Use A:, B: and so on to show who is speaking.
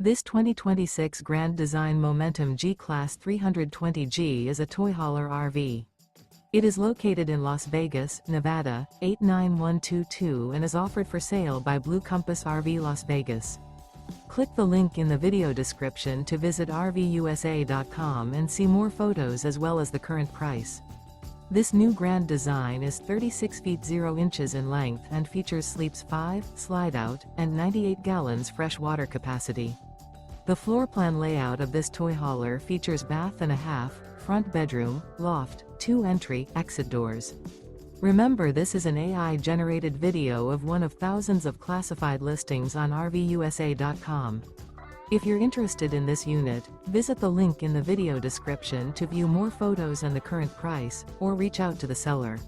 A: This 2026 Grand Design Momentum G-Class 320G is a toy hauler RV. It is located in Las Vegas, Nevada, 89122 and is offered for sale by Blue Compass RV Las Vegas. Click the link in the video description to visit RVUSA.com and see more photos as well as the current price. This new grand design is 36 feet 0 inches in length and features sleeps 5, slide-out, and 98 gallons fresh water capacity. The floor plan layout of this toy hauler features bath and a half, front bedroom, loft, 2 entry, exit doors. Remember, this is an AI-generated video of one of thousands of classified listings on RVUSA.com. If you're interested in this unit, visit the link in the video description to view more photos and the current price, or reach out to the seller.